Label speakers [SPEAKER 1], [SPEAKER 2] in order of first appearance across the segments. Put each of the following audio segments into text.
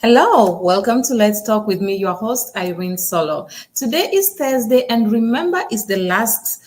[SPEAKER 1] Hello, welcome to Let's Talk with me, your host, Irene Solo. Today is Thursday, and remember, it's the last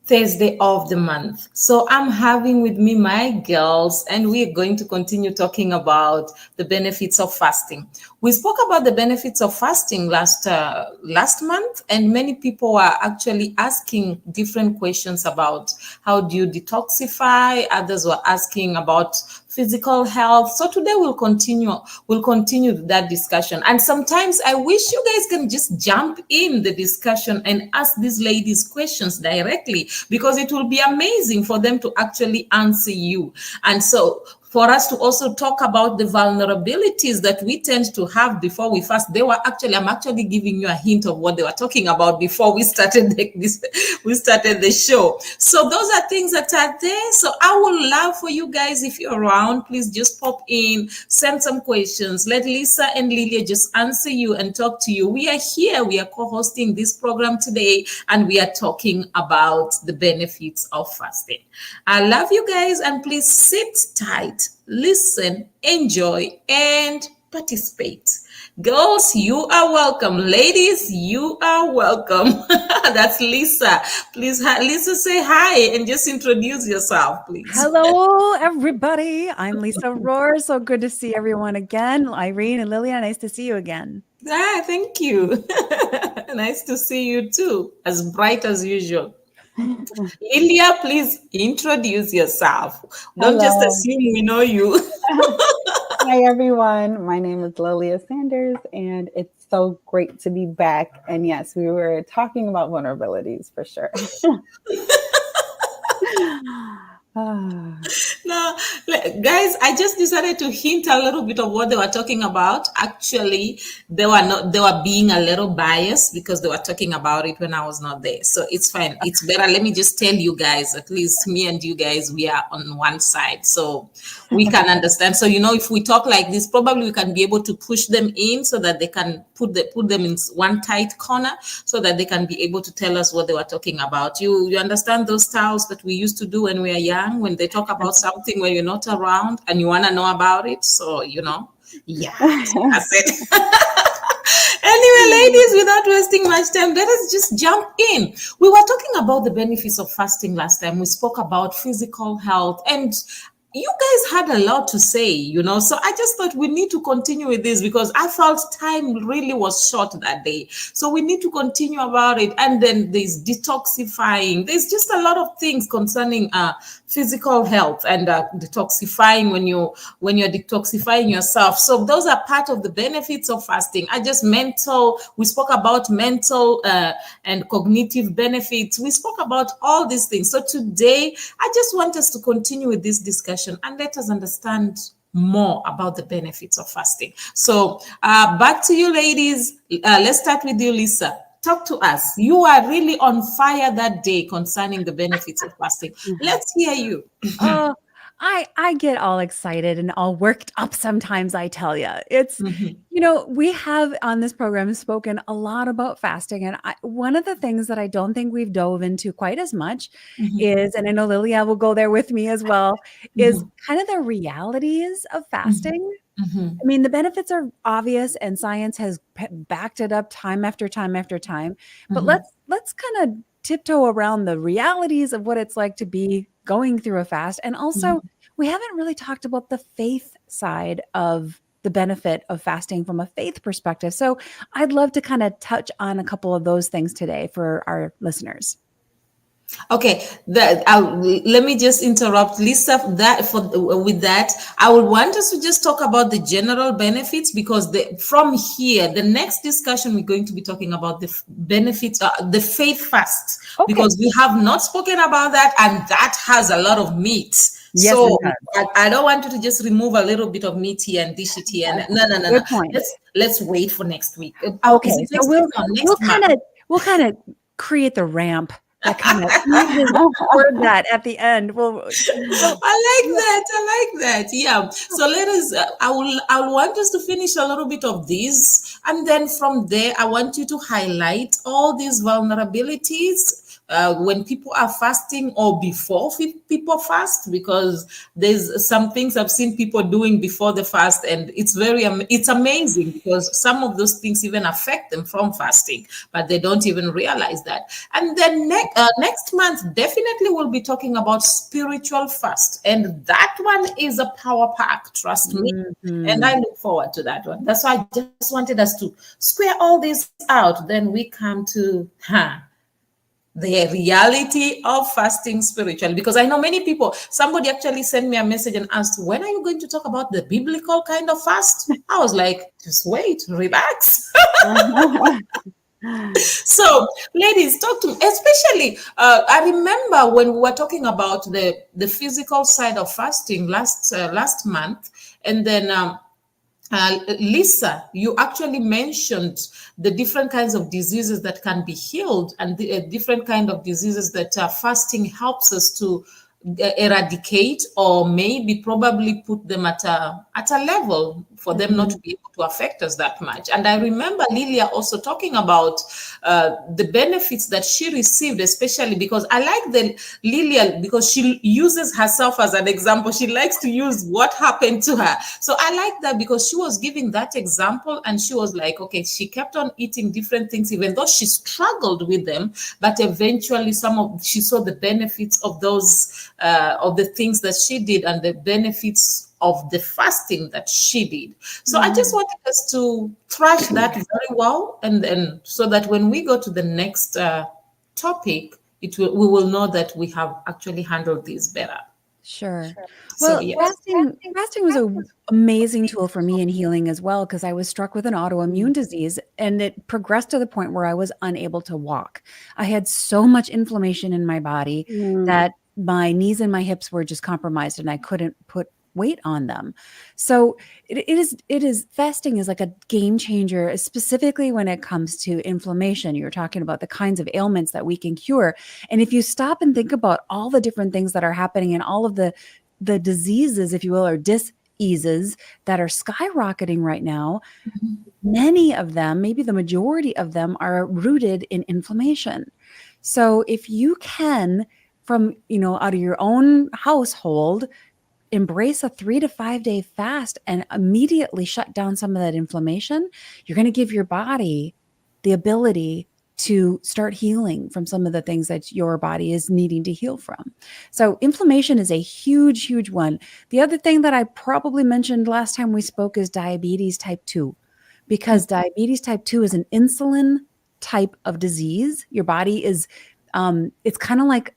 [SPEAKER 1] Thursday of the month. So I'm having with me my girls, and we're going to continue talking about the benefits of fasting. We spoke about the benefits of fasting last month, and many people are actually asking different questions about how do you detoxify. Others were asking about physical health. So today we'll continue that discussion. And sometimes I wish you guys can just jump in the discussion and ask these ladies questions directly, because it will be amazing for them to actually answer you. And so for us to also talk about the vulnerabilities that we tend to have before we fast. I'm actually giving you a hint of what they were talking about before we started the show. So those are things that are there. So I would love for you guys, if you're around, please just pop in, send some questions. Let Lisa and Lilia just answer you and talk to you. We are here. We are co-hosting this program today, and we are talking about the benefits of fasting. I love you guys, and please sit tight, listen, enjoy, and participate. Girls, you are welcome. Ladies, you are welcome. That's Lisa. Please, Lisa, say hi and just introduce yourself, please.
[SPEAKER 2] Hello, everybody. I'm Lisa Rohr. So good to see everyone again. Irene and Lilia, nice to see you again.
[SPEAKER 1] Thank you. Nice to see you too. As bright as usual. Lilia, please introduce yourself. Don't just assume we know you.
[SPEAKER 3] Hi, everyone. My name is Lilia Sanders, and it's so great to be back. And yes, we were talking about vulnerabilities for sure.
[SPEAKER 1] No, guys, I just decided to hint a little bit of what they were talking about. Actually, they were being a little biased because they were talking about it when I was not there. So it's fine. It's better. Let me just tell you guys, at least me and you guys, we are on one side. So we can understand. So, if we talk like this, probably we can be able to push them in so that they can put them in one tight corner so that they can be able to tell us what they were talking about. You understand those styles that we used to do when we were young, when they talk about something when you're not around and you want to know about it. So, yeah, that's it. Anyway, ladies, without wasting much time, let us just jump in. We were talking about the benefits of fasting last time. We spoke about physical health, and you guys had a lot to say, so I just thought we need to continue with this because I felt time really was short that day. So we need to continue about it. And then there's detoxifying. There's just a lot of things concerning physical health and detoxifying when you're detoxifying yourself. So those are part of the benefits of fasting. We spoke about mental and cognitive benefits. We spoke about all these things. So today, I just want us to continue with this discussion and let us understand more about the benefits of fasting. So back to you, ladies. Let's start with you, Lisa. Talk to us. You are really on fire that day concerning the benefits of fasting. Let's hear you.
[SPEAKER 2] I get all excited and all worked up sometimes, I tell you. It's, we have on this program spoken a lot about fasting. And one of the things that I don't think we've dove into quite as much is, and I know Lilia will go there with me as well, is kind of the realities of fasting. I mean, the benefits are obvious and science has backed it up time after time after time. But let's kind of tiptoe around the realities of what it's like to be going through a fast. And also, we haven't really talked about the faith side of the benefit of fasting from a faith perspective. So I'd love to kind of touch on a couple of those things today for our listeners.
[SPEAKER 1] Okay, let me just interrupt, Lisa. With that, I would want us to just talk about the general benefits because from here, the next discussion we're going to be talking about the benefits, the faith fast, because we have not spoken about that, and that has a lot of meat.
[SPEAKER 2] Yes,
[SPEAKER 1] so I don't want you to just remove a little bit of meat here and dish it here. No.
[SPEAKER 2] Good point.
[SPEAKER 1] Let's wait for next week.
[SPEAKER 2] Okay, so we'll kind of create the ramp. That kind of word that at the end. Well,
[SPEAKER 1] I like that. Yeah. So let us. I want us to finish a little bit of this, and then from there, I want you to highlight all these vulnerabilities when people are fasting or before people fast, because there's some things I've seen people doing before the fast, and it's amazing because some of those things even affect them from fasting, but they don't even realize that. And then next month, definitely we'll be talking about spiritual fast, and that one is a power pack, trust me. And I look forward to that one. That's why I just wanted us to square all this out. Then we come to the reality of fasting spiritually, because I know many people, somebody actually sent me a message and asked, when are you going to talk about the biblical kind of fast? I was like, just wait, relax. So ladies, talk to me, especially I remember when we were talking about the physical side of fasting last month, and then Lisa, you actually mentioned the different kinds of diseases that can be healed, and the different kind of diseases that fasting helps us to eradicate, or maybe probably put them at a level for them not to be able to affect us that much. And I remember Lilia also talking about the benefits that she received, especially because I like the Lilia, because she uses herself as an example. She likes to use what happened to her. So I like that, because she was giving that example, and she was like, okay, she kept on eating different things, even though she struggled with them, but eventually she saw the benefits of those of the things that she did, and the benefits of the fasting that she did. So I just wanted us to thrash that very well, and so that when we go to the next topic, we will know that we have actually handled this better.
[SPEAKER 2] Sure.
[SPEAKER 1] So
[SPEAKER 2] Well,
[SPEAKER 1] yes.
[SPEAKER 2] fasting was an amazing tool for me in healing as well, because I was struck with an autoimmune disease, and it progressed to the point where I was unable to walk. I had so much inflammation in my body that my knees and my hips were just compromised, and I couldn't put weight on them. So it is fasting is like a game changer, specifically when it comes to inflammation. You're talking about the kinds of ailments that we can cure. And if you stop and think about all the different things that are happening, and all of the diseases, if you will, or diseases that are skyrocketing right now, many of them, maybe the majority of them, are rooted in inflammation. So if you can, from, out of your own household, embrace a 3 to 5 day fast and immediately shut down some of that inflammation, you're going to give your body the ability to start healing from some of the things that your body is needing to heal from. So inflammation is a huge, huge one. The other thing that I probably mentioned last time we spoke is diabetes type 2, because diabetes type 2 is an insulin type of disease. Your body is, it's kind of like,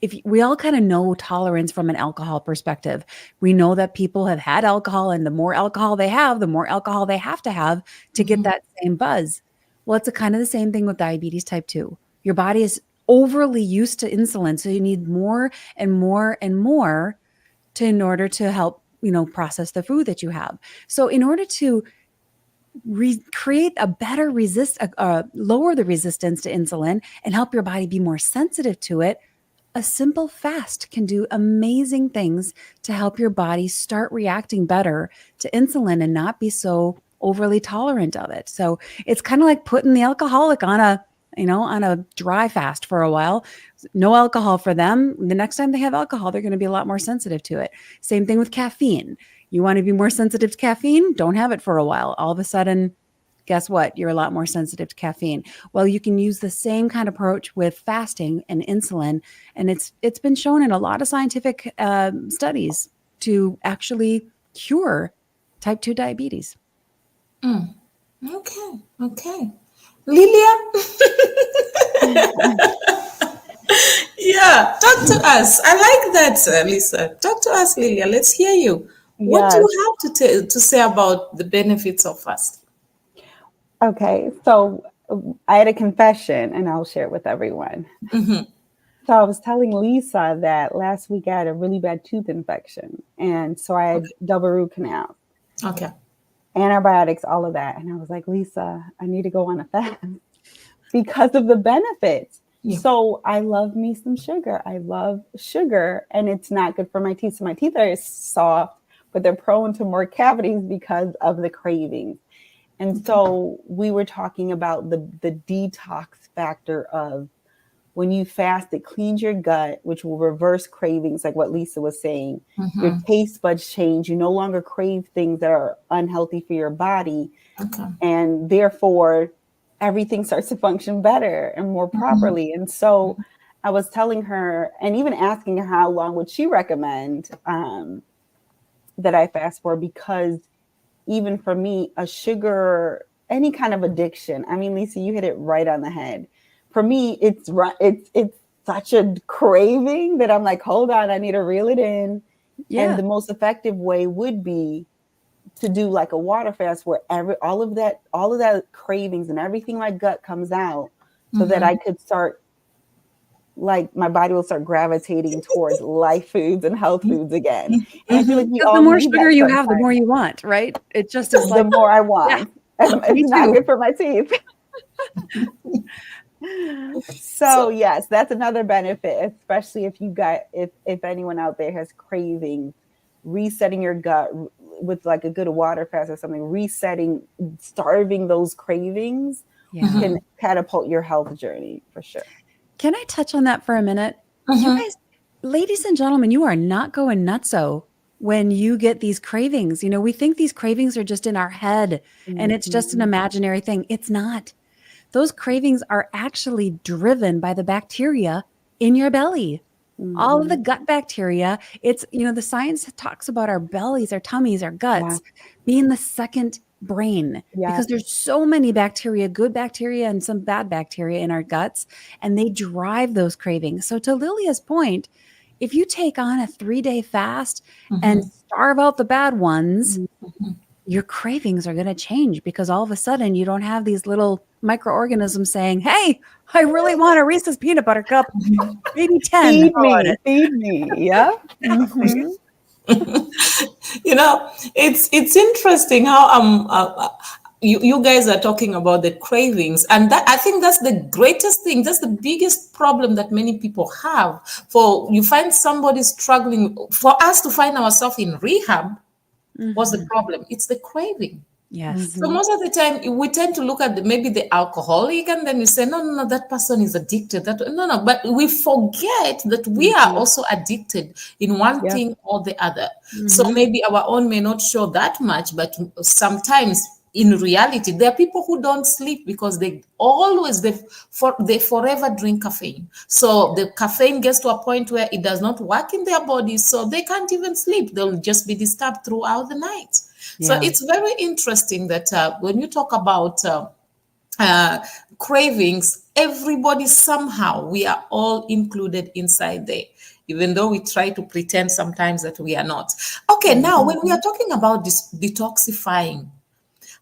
[SPEAKER 2] if we all kind of know tolerance from an alcohol perspective. We know that people have had alcohol, and the more alcohol they have, the more alcohol they have to get that same buzz. Well, it's kind of the same thing with diabetes type 2. Your body is overly used to insulin, so you need more and more and more in order to help, process the food that you have. So in order to create a better lower the resistance to insulin and help your body be more sensitive to it, a simple fast can do amazing things to help your body start reacting better to insulin and not be so overly tolerant of it. So it's kind of like putting the alcoholic on a dry fast for a while. No alcohol for them. The next time they have alcohol, they're going to be a lot more sensitive to it. Same thing with caffeine. You want to be more sensitive to caffeine? Don't have it for a while. All of a sudden, guess what? You're a lot more sensitive to caffeine. Well, you can use the same kind of approach with fasting and insulin. And it's been shown in a lot of scientific studies to actually cure type 2 diabetes.
[SPEAKER 1] Okay. Lilia? Yeah, talk to us. I like that, Lisa. Talk to us, Lilia. Let's hear you. What do you have to say about the benefits of fasting?
[SPEAKER 3] Okay, so I had a confession, and I'll share it with everyone. So I was telling Lisa that last week I had a really bad tooth infection, and so I had double root canal.
[SPEAKER 1] Okay.
[SPEAKER 3] Antibiotics, all of that. And I was like, Lisa, I need to go on a fast because of the benefits. Yeah. So I love me some sugar. I love sugar, and it's not good for my teeth. So my teeth are soft, but they're prone to more cavities because of the cravings. And so we were talking about the detox factor of when you fast, it cleans your gut, which will reverse cravings, like what Lisa was saying. Your taste buds change. You no longer crave things that are unhealthy for your body.
[SPEAKER 1] Okay.
[SPEAKER 3] And therefore, everything starts to function better and more properly. And so I was telling her, and even asking her how long would she recommend that I fast for, because even for me, a sugar, any kind of addiction, I mean, Lisa, you hit it right on the head. For me, it's such a craving that I'm like, hold on, I need to reel it in.
[SPEAKER 2] Yeah.
[SPEAKER 3] And the most effective way would be to do like a water fast where all of that cravings and everything my gut comes out, so that I could start, like, my body will start gravitating towards life foods and health foods again. And I feel like we all
[SPEAKER 2] the more
[SPEAKER 3] need
[SPEAKER 2] sugar
[SPEAKER 3] that
[SPEAKER 2] you have, the
[SPEAKER 3] sometimes.
[SPEAKER 2] more you want, right? It just is
[SPEAKER 3] The
[SPEAKER 2] like,
[SPEAKER 3] more I want.
[SPEAKER 2] me
[SPEAKER 3] It's not
[SPEAKER 2] too.
[SPEAKER 3] good for my teeth. So yes, that's another benefit, especially if if anyone out there has cravings, resetting your gut with like a good water fast or something, starving those cravings can catapult your health journey for sure.
[SPEAKER 2] Can I touch on that for a minute? You guys, ladies and gentlemen, you are not going nutso when you get these cravings. You know, we think these cravings are just in our head and it's just an imaginary thing. It's not. Those cravings are actually driven by the bacteria in your belly. All of the gut bacteria. It's, you know, the science talks about our bellies, our tummies, our guts being the second brain, because there's so many bacteria, good bacteria and some bad bacteria in our guts, and they drive those cravings. So to Lilia's point, if you take on a 3-day fast and starve out the bad ones, your cravings are going to change, because all of a sudden you don't have these little microorganisms saying, hey, I really want a Reese's peanut butter cup, maybe 10.
[SPEAKER 3] Feed me. Yeah.
[SPEAKER 1] You know, it's interesting how you guys are talking about the cravings, and that, I think that's the greatest thing. That's the biggest problem that many people have. For you find somebody struggling, for us to find ourselves in rehab, what's the problem? It's the craving.
[SPEAKER 2] Yes.
[SPEAKER 1] So most of the time we tend to look at maybe the alcoholic, and then we say, no, that person is addicted. No, but we forget that we are also addicted in one thing or the other. So maybe our own may not show that much, but sometimes in reality, there are people who don't sleep because they forever drink caffeine. So the caffeine gets to a point where it does not work in their bodies, so they can't even sleep. They'll just be disturbed throughout the night. So it's very interesting that when you talk about cravings, everybody somehow, we are all included inside there, even though we try to pretend sometimes that we are not. Okay, now when we are talking about this detoxifying,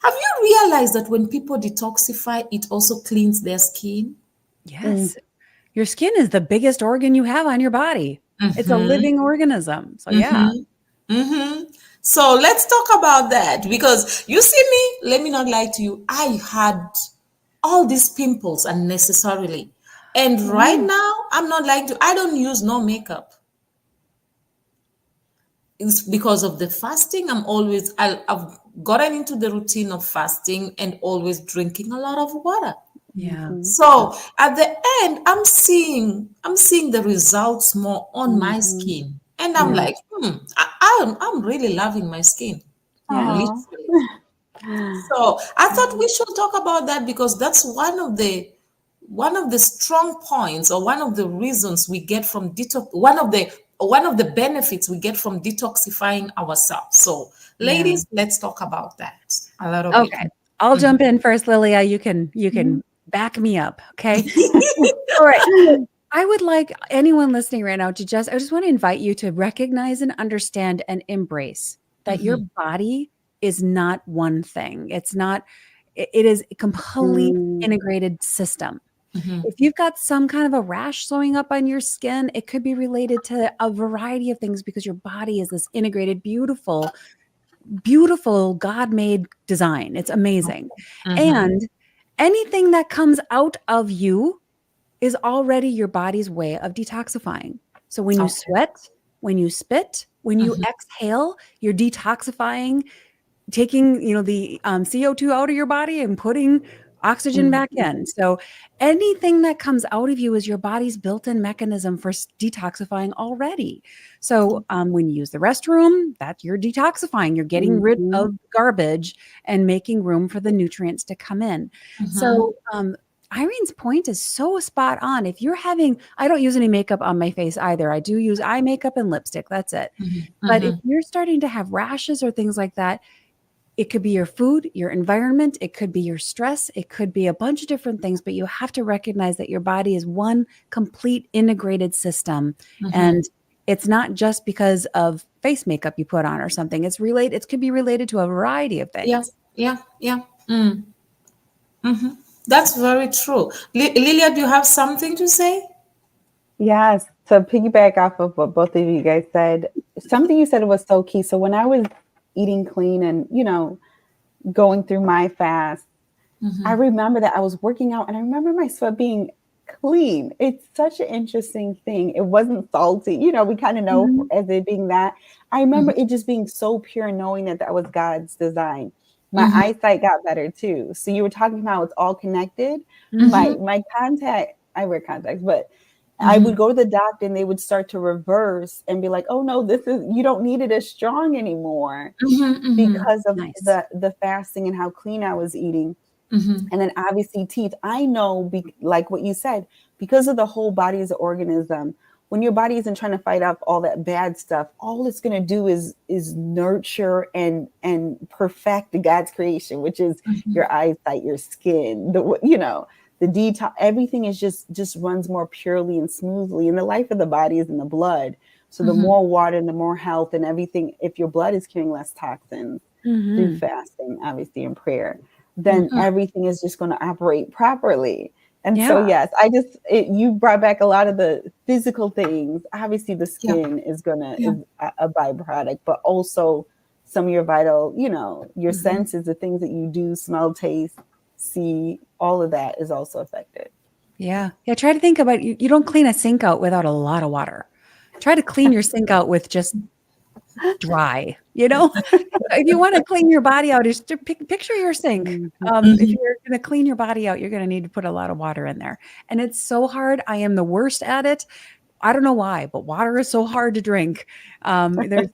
[SPEAKER 1] have you realized that when people detoxify, it also cleans their skin?
[SPEAKER 2] Yes. Your skin is the biggest organ you have on your body. It's a living organism. So
[SPEAKER 1] So let's talk about that, because you see me, let me not lie to you, I had all these pimples unnecessarily. And right now, I'm not lying to you, I don't use no makeup. It's because of the fasting. I've gotten into the routine of fasting and always drinking a lot of water. So at the end, I'm seeing the results more on my skin. And I'm like, I'm really loving my skin. Literally. So I thought we should talk about that, because that's one of the strong points, or one of the reasons we get from detox, one of the benefits we get from detoxifying ourselves. So ladies, let's talk about that a little bit.
[SPEAKER 2] Okay. I'll jump in first, Lilia. You can back me up. Okay. All right. I would like anyone listening right now I just want to invite you to recognize and understand and embrace that your body is not one thing. It is a complete integrated system. If you've got some kind of a rash showing up on your skin, it could be related to a variety of things, because your body is this integrated, beautiful God-made design. It's amazing. And anything that comes out of you is already your body's way of detoxifying. So when you sweat, when you spit, when you exhale, you're detoxifying, taking, the CO2 out of your body and putting oxygen back in. So anything that comes out of you is your body's built-in mechanism for detoxifying already. So when you use the restroom, that you're detoxifying. You're getting rid of garbage and making room for the nutrients to come in. So Irene's point is so spot on. If you're having, I don't use any makeup on my face either. I do use eye makeup and lipstick. That's it. But if you're starting to have rashes or things like that, it could be your food, your environment. It could be your stress. It could be a bunch of different things, but you have to recognize that your body is one complete integrated system. And it's not just because of face makeup you put on or something. It's related. It could be related to a variety of things.
[SPEAKER 1] Yeah. That's very true. Lilia, do you have something to say?
[SPEAKER 3] Yes. To piggyback off of what both of you guys said, something you said was so key. So when I was eating clean and, you know, going through my fast, I remember that I was working out and I remember my sweat being clean. It's such an interesting thing. It wasn't salty. You know, we kind of know as it being that. I remember it just being so pure, knowing that that was God's design. My eyesight got better too. So you were talking about it's all connected. My contact, I wear contacts, but I would go to the doctor and they would start to reverse and be like, oh no, you don't need it as strong anymore because of the fasting and how clean I was eating. And then obviously teeth. I know, like what you said, because of the whole body as an organism, when your body isn't trying to fight off all that bad stuff, all it's going to do is nurture and perfect God's creation, which is your eyesight, your skin, the detox. Everything is just runs more purely and smoothly. And the life of the body is in the blood. So the more water and the more health and everything, if your blood is carrying less toxins through fasting, obviously in prayer, then everything is just going to operate properly. And so, yes, you brought back a lot of the physical things. Obviously, the skin is a byproduct, but also some of your vital, your senses, the things that you do, smell, taste, see, all of that is also affected.
[SPEAKER 2] Yeah. Try to think about you don't clean a sink out without a lot of water. Try to clean your sink out with just dry, if you want to clean your body out, just picture your sink. If you're going to clean your body out, you're going to need to put a lot of water in there. And it's so hard. I am the worst at it. I don't know why, but water is so hard to drink. There's,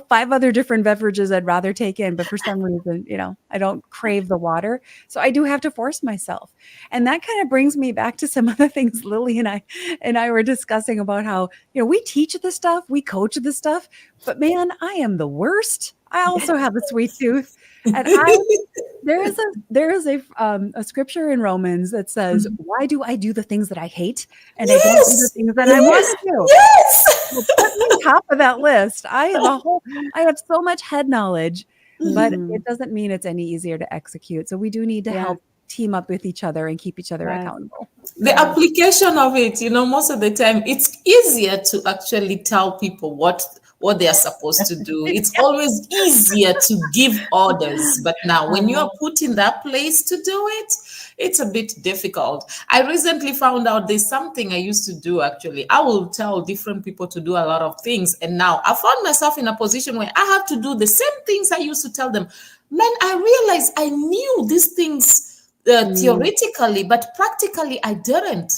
[SPEAKER 2] 5 other different beverages I'd rather take in, but for some reason, I don't crave the water. So I do have to force myself. And that kind of brings me back to some of the things Lily and I were discussing about how, we teach this stuff, we coach this stuff, but man, I am the worst. I also have a sweet tooth. And there is a scripture in Romans that says, why do I do the things that I hate? And I don't do the things that I want to do.
[SPEAKER 1] Yes.
[SPEAKER 2] Well, put me on top of that list. I have so much head knowledge, but it doesn't mean it's any easier to execute. So we do need to help team up with each other and keep each other accountable.
[SPEAKER 1] The application of it, most of the time, it's easier to actually tell people what they are supposed to do. It's always easier to give orders. But now when you are put in that place to do it, it's a bit difficult. I recently found out there's something I used to do, actually. I will tell different people to do a lot of things. And now I found myself in a position where I have to do the same things I used to tell them. Man, I realized I knew these things theoretically, but practically I didn't.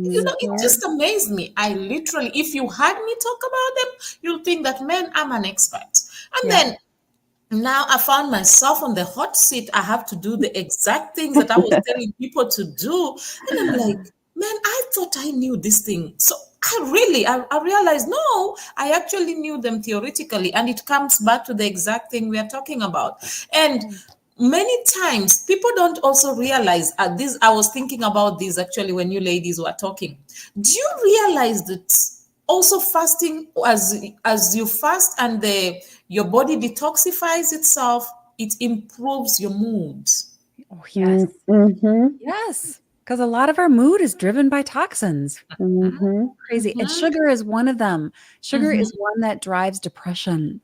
[SPEAKER 1] It just amazed me. I literally, if you had me talk about them, you'll think that, man, I'm an expert. And then now I found myself on the hot seat. I have to do the exact things that I was telling people to do. And I'm like, man, I thought I knew this thing. So I realized, no, I actually knew them theoretically. And it comes back to the exact thing we are talking about. And many times people don't also realize this. I was thinking about this actually when you ladies were talking. Do you realize that also fasting, as you fast and your body detoxifies itself, it improves your mood?
[SPEAKER 2] Oh, yes. Yes. Because a lot of our mood is driven by toxins. Crazy. And sugar is one of them. Sugar is one that drives depression.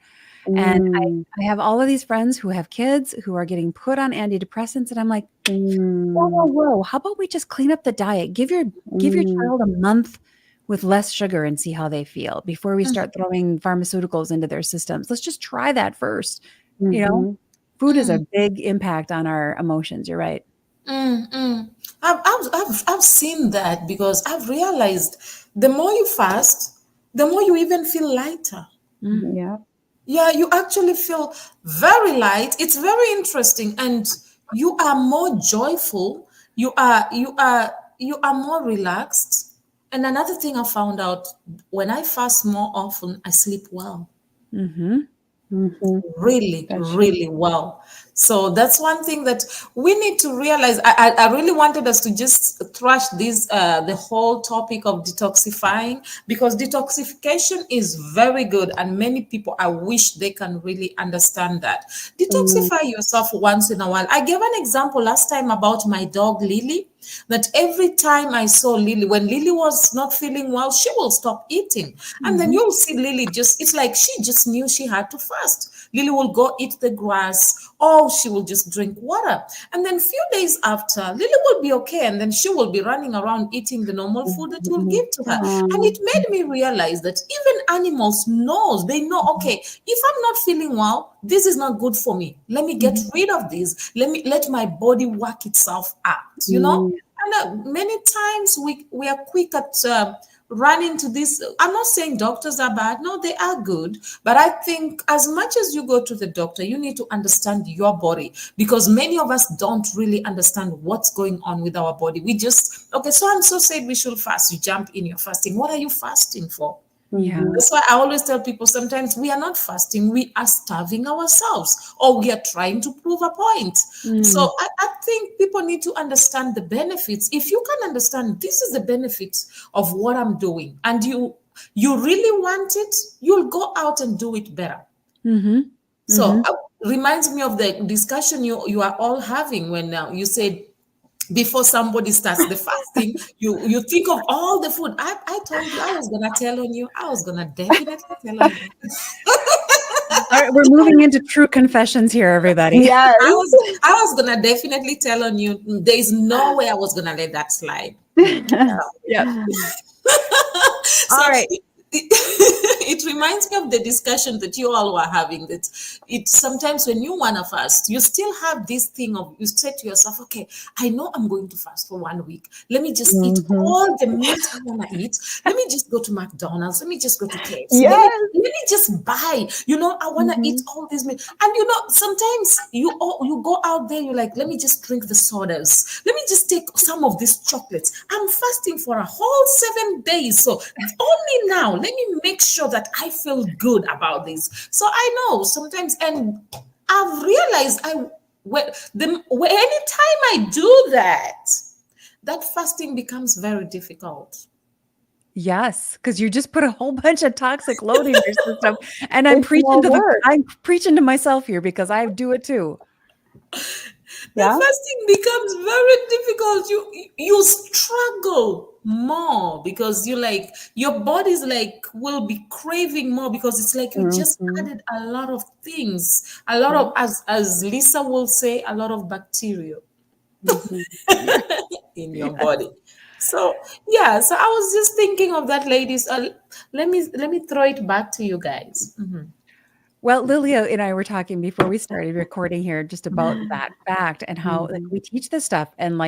[SPEAKER 2] And I have all of these friends who have kids who are getting put on antidepressants. And I'm like, whoa. How about we just clean up the diet? Give your child a month with less sugar and see how they feel before we start throwing pharmaceuticals into their systems. Let's just try that first. Food is a big impact on our emotions. You're right.
[SPEAKER 1] Mm. I've seen that because I've realized the more you fast, the more you even feel lighter.
[SPEAKER 3] Yeah.
[SPEAKER 1] Yeah, you actually feel very light. It's very interesting, and you are more joyful. You are more relaxed. And another thing I found out, when I fast more often, I sleep well,
[SPEAKER 2] Mm-hmm.
[SPEAKER 3] Mm-hmm.
[SPEAKER 1] really,
[SPEAKER 3] That's true.
[SPEAKER 1] really well. So that's one thing that we need to realize. I really wanted us to just thrash this the whole topic of detoxifying, because detoxification is very good, and many people, I wish they can really understand that.
[SPEAKER 3] Mm-hmm.
[SPEAKER 1] Detoxify yourself once in a while. I gave an example last time about my dog Lily, that every time I saw Lily, when Lily was not feeling well, she will stop eating. And then you'll see Lily just, it's like she just knew she had to fast. Lily will go eat the grass, or she will just drink water. And then few days after, Lily will be okay. And then she will be running around eating the normal food that you'll give to her. And it made me realize that even animals knows, they know, okay, if I'm not feeling well, this is not good for me. Let me get rid of this. Let my body work itself out, you know? And many times we are quick at running to this. I'm not saying doctors are bad. No, they are good. But I think as much as you go to the doctor, you need to understand your body, because many of us don't really understand what's going on with our body. We just, okay, so and so said we should fast. You jump in, you're fasting. What are you fasting for?
[SPEAKER 2] Yeah.
[SPEAKER 1] That's why I always tell people, sometimes we are not fasting, we are starving ourselves, or we are trying to prove a point. So I think people need to understand the benefits. If you can understand this is the benefits of what I'm doing, and you really want it, you'll go out and do it better.
[SPEAKER 2] Mm-hmm.
[SPEAKER 1] So reminds me of the discussion you are all having when you said, before somebody starts the fasting, you think of all the food. I told you I was gonna tell on you. I was gonna definitely tell on you.
[SPEAKER 2] All right, we're moving into true confessions here, everybody.
[SPEAKER 3] Yes.
[SPEAKER 1] I was gonna definitely tell on you. There is no way I was gonna let that slide.
[SPEAKER 2] Yep.
[SPEAKER 1] So
[SPEAKER 2] All right.
[SPEAKER 1] it reminds me of the discussion that you all were having, that it sometimes when you want to fast, you still have this thing of, you say to yourself, okay, I know I'm going to fast for 1 week. Let me just eat all the meat I want to eat. Let me just go to McDonald's. Let me just go to KFC. Let me,
[SPEAKER 3] Yes.
[SPEAKER 1] let me just buy, I want to eat all these meat. And sometimes you go out there, you're like, let me just drink the sodas. Let me just take some of these chocolates. I'm fasting for a whole 7 days. So only now, let me make sure that I feel good about this. So I know sometimes, and I've realized anytime I do that, that fasting becomes very difficult.
[SPEAKER 2] Yes, because you just put a whole bunch of toxic load in your system. And I'm
[SPEAKER 3] It's more work.
[SPEAKER 2] I'm preaching to myself here because I do it too.
[SPEAKER 1] The
[SPEAKER 3] Yeah.
[SPEAKER 1] fasting becomes very difficult. You struggle more, because your body's will be craving more, because it's like you just added a lot of things, a lot of, as Lisa will say, a lot of bacteria in your body. So yeah, so I was just thinking of that, ladies. Let me throw it back to you guys.
[SPEAKER 2] Well, Lilia and I were talking before we started recording here just about that fact and how we teach this stuff and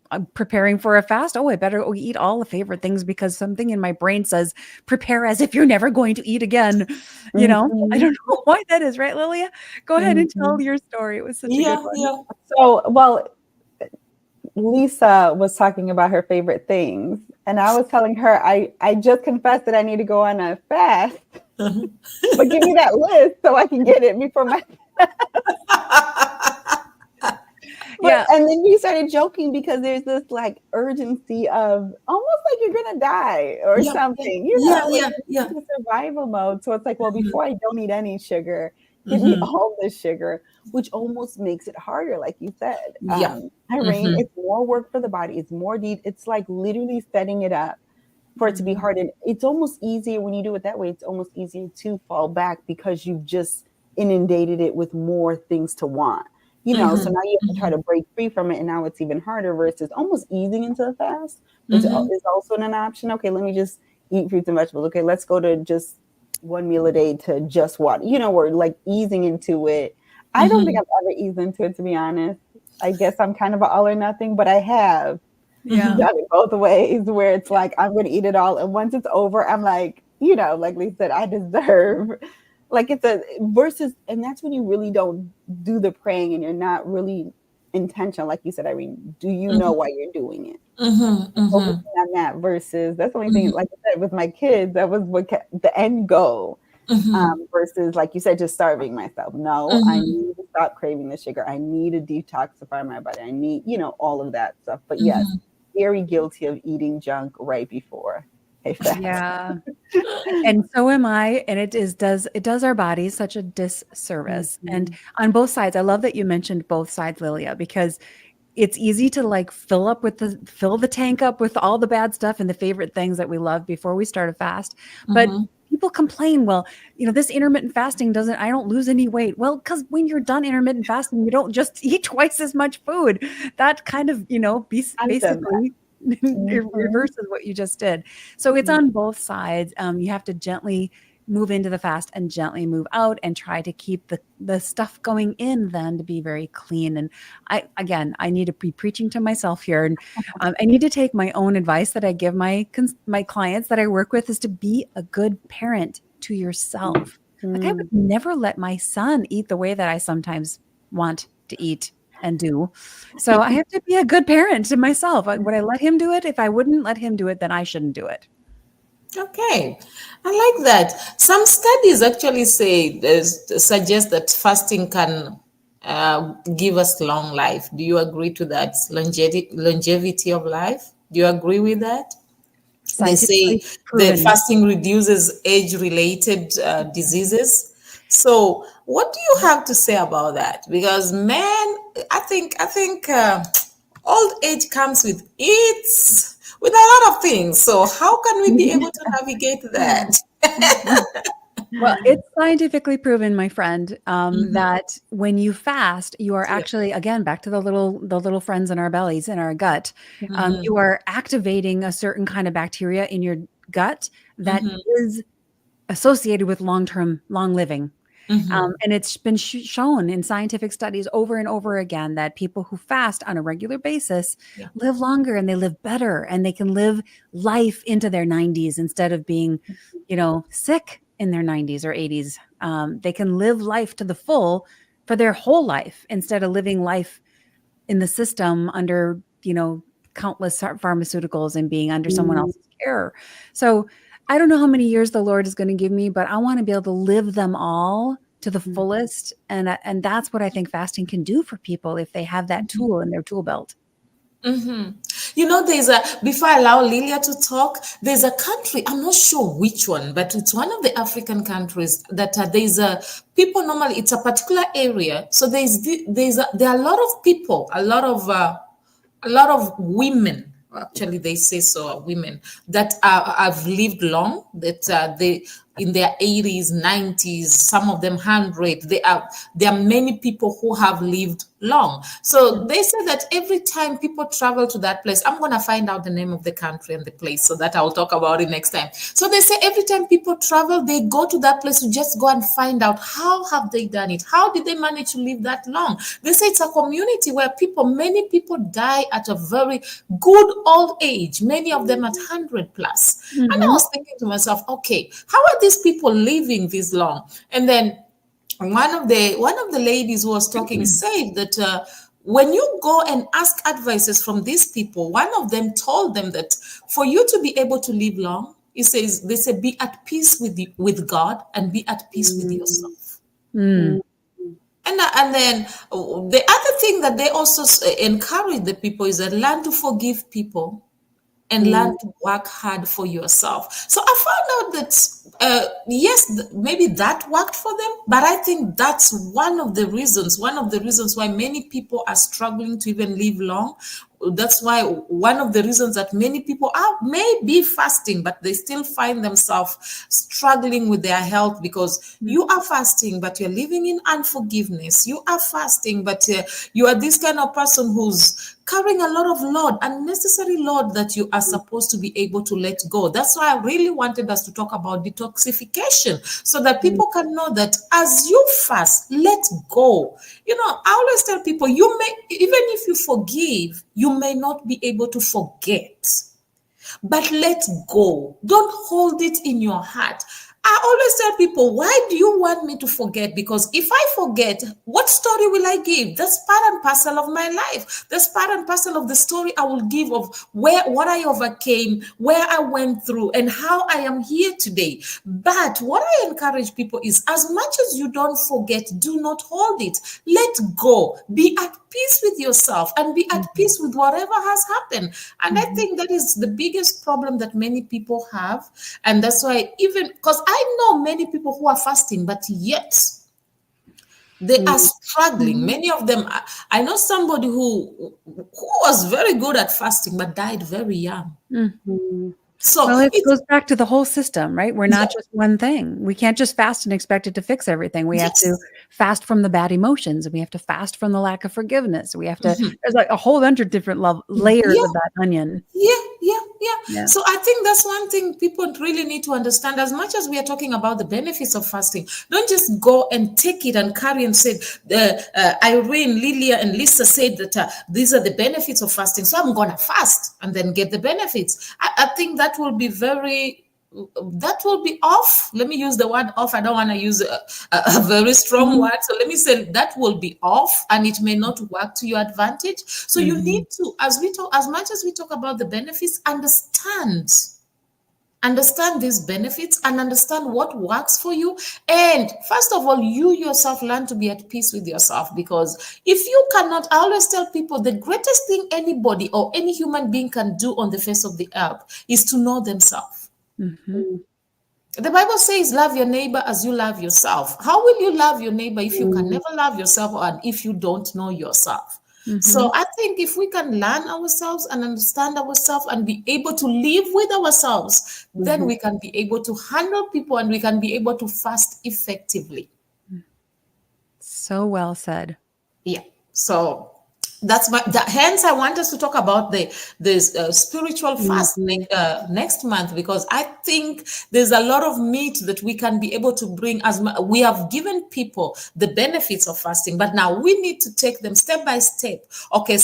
[SPEAKER 2] I'm preparing for a fast. Oh, I better eat all the favorite things because something in my brain says prepare as if you're never going to eat again. I don't know why that is, right, Lilia? Go ahead and tell your story. It was such a good
[SPEAKER 1] Yeah,
[SPEAKER 2] one.
[SPEAKER 1] yeah.
[SPEAKER 3] So, well, Lisa was talking about her favorite things, and I was telling her I just confessed that I need to go on a fast, but give me that list so I can get it before my.
[SPEAKER 2] Yeah.
[SPEAKER 3] And then we started joking because there's this urgency of almost like you're gonna die or
[SPEAKER 1] Yeah,
[SPEAKER 3] something,
[SPEAKER 1] yeah,
[SPEAKER 3] like
[SPEAKER 1] yeah, yeah.
[SPEAKER 3] into survival mode. So it's like, well, before I don't eat any sugar, give me all the sugar, which almost makes it harder, like you said.
[SPEAKER 1] Yeah.
[SPEAKER 3] Irene, it's more work for the body. It's more it's like literally setting it up for it to be hard. And it's almost easier when you do it that way. It's almost easier to fall back because you've just inundated it with more things to want. So now you have to try to break free from it, and now it's even harder versus almost easing into the fast, which is also an option. Okay, let me just eat fruits and vegetables. Okay, let's go to just one meal a day to just water. We're like easing into it. I don't think I've ever eased into it, to be honest. I guess I'm kind of an all or nothing, but I have
[SPEAKER 2] Yeah.
[SPEAKER 3] done it both ways where it's like, I'm going to eat it all. And once it's over, I'm like, like Lisa said, I deserve, like it's a versus, and that's when you really don't do the praying and you're not really intentional. Like you said, Irene, do you know why you're doing it? Focusing on that versus that's the only thing, like I said, with my kids, that was what the end goal. Versus, like you said, just starving myself. No, I need to stop craving the sugar. I need to detoxify my body. I need, all of that stuff. But yes, very guilty of eating junk right before a fast.
[SPEAKER 2] Yeah. And so am I. And it does our bodies such a disservice. And on both sides, I love that you mentioned both sides, Lilia, because it's easy to like fill the tank up with all the bad stuff and the favorite things that we love before we start a fast. But people complain, well, this intermittent fasting I don't lose any weight. Well, because when you're done intermittent fasting, you don't just eat twice as much food. That kind of, basically it reverses what you just did. So it's on both sides. You have to gently move into the fast and gently move out and try to keep the stuff going in then to be very clean. And I need to be preaching to myself here. And I need to take my own advice that I give my clients that I work with is to be a good parent to yourself. Like I would never let my son eat the way that I sometimes want to eat and do. So I have to be a good parent to myself. Would I let him do it? If I wouldn't let him do it, then I shouldn't do it.
[SPEAKER 1] Okay, I like that. Some studies actually suggest that fasting can give us long life. Do you agree to that? Longevity of life. Do you agree with that? They say that fasting reduces age-related diseases. So, what do you have to say about that? Because, man, I think old age comes with a lot of things. So how can we be able to navigate that?
[SPEAKER 2] Well, it's scientifically proven, my friend, that when you fast, you are actually, again, back to the little friends in our bellies, in our gut, you are activating a certain kind of bacteria in your gut that is associated with long living. And it's been shown in scientific studies over and over again that people who fast on a regular basis live longer and they live better and they can live life into their 90s instead of being, sick in their 90s or 80s. They can live life to the full for their whole life instead of living life in the system under, countless pharmaceuticals and being under someone else's care. So I don't know how many years the Lord is going to give me, but I want to be able to live them all to the fullest. And that's what I think fasting can do for people if they have that tool in their tool belt.
[SPEAKER 1] Before I allow Lilia to talk, there's a country, I'm not sure which one, but it's one of the African countries that people normally, it's a particular area. So there are a lot of people, a lot of women, actually they say so, women that have lived long, that they in their 80s, 90s, some of them 100. There are many people who have lived long. So they say that every time people travel to that place, I'm going to find out the name of the country and the place so that I'll talk about it next time. So they say every time people travel, they go to that place to just go and find out how have they done it? How did they manage to live that long? They say it's a community where many people die at a very good old age, many of them at 100 plus. And I was thinking to myself, okay, how are these people living this long? And then one of the ladies who was talking said that when you go and ask advices from these people, one of them told them that for you to be able to live long, they say be at peace with God and be at peace with yourself. And then the other thing that they also encourage the people is that learn to forgive people and learn to work hard for yourself. So I found out that, yes, maybe that worked for them, but I think that's one of the reasons why many people are struggling to even live long. That's why one of the reasons that many people may be fasting, but they still find themselves struggling with their health because you are fasting, but you're living in unforgiveness. You are fasting, but you are this kind of person who's carrying a lot of load, unnecessary load that you are supposed to be able to let go. That's why I really wanted us to talk about detoxification, so that people can know that as you fast, let go. I always tell people, you may, even if you forgive, you may not be able to forget. But let go. Don't hold it in your heart. I always tell people, why do you want me to forget? Because if I forget, what story will I give? That's part and parcel of my life. That's part and parcel of the story I will give of what I overcame, where I went through, and how I am here today. But what I encourage people is, as much as you don't forget, do not hold it. Let go. Be at peace with yourself and be at peace with whatever has happened. And I think that is the biggest problem that many people have. And that's why, even because I know many people who are fasting, but yet they are struggling. Many of them, I know somebody who was very good at fasting, but died very young. So
[SPEAKER 2] well, it goes back to the whole system, right? We're not just one thing. We can't just fast and expect it to fix everything. We have to fast from the bad emotions. We have to fast from the lack of forgiveness. We have to, there's like a whole bunch of different layers of that onion.
[SPEAKER 1] Yeah. So I think that's one thing people really need to understand. As much as we are talking about the benefits of fasting, don't just go and take it and carry and say, Irene, Lilia, and Lisa said that these are the benefits of fasting, so I'm going to fast and then get the benefits. I think that will be off. Let me use the word off. I don't want to use a very strong word. So let me say that will be off, and it may not work to your advantage. So you need to, as much as we talk about the benefits, understand these benefits and understand what works for you. And first of all, you yourself learn to be at peace with yourself, because if you cannot, I always tell people, the greatest thing anybody or any human being can do on the face of the earth is to know themselves. The Bible says, love your neighbor as you love yourself. How will you love your neighbor if you can never love yourself, and if you don't know yourself? So I think if we can learn ourselves and understand ourselves and be able to live with ourselves, then we can be able to handle people and we can be able to fast effectively.
[SPEAKER 2] So well said.
[SPEAKER 1] Yeah. So hence I want us to talk about the spiritual fast next month, because I think there's a lot of meat that we can be able to bring. We have given people the benefits of fasting, but now we need to take them step by step. Okay,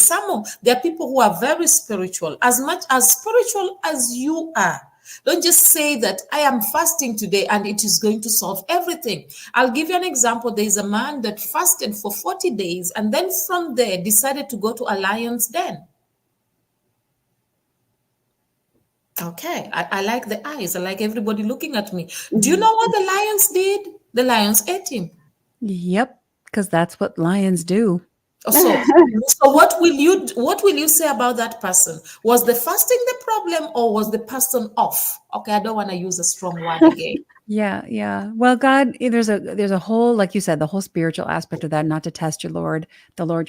[SPEAKER 1] there are people who are very spiritual, as much as spiritual as you are. Don't just say that I am fasting today and it is going to solve everything. I'll give you an example. There is a man that fasted for 40 days and then from there decided to go to a lion's den. Okay, I like the eyes. I like everybody looking at me. Do you know what the lions did? The lions ate him.
[SPEAKER 2] Yep, because that's what lions do.
[SPEAKER 1] So what will you say about that person? Was the fasting the problem, or was the person off? Okay, I don't want to use a strong word again.
[SPEAKER 2] Yeah. Well, God, there's a whole, like you said, the whole spiritual aspect of that, not to test the Lord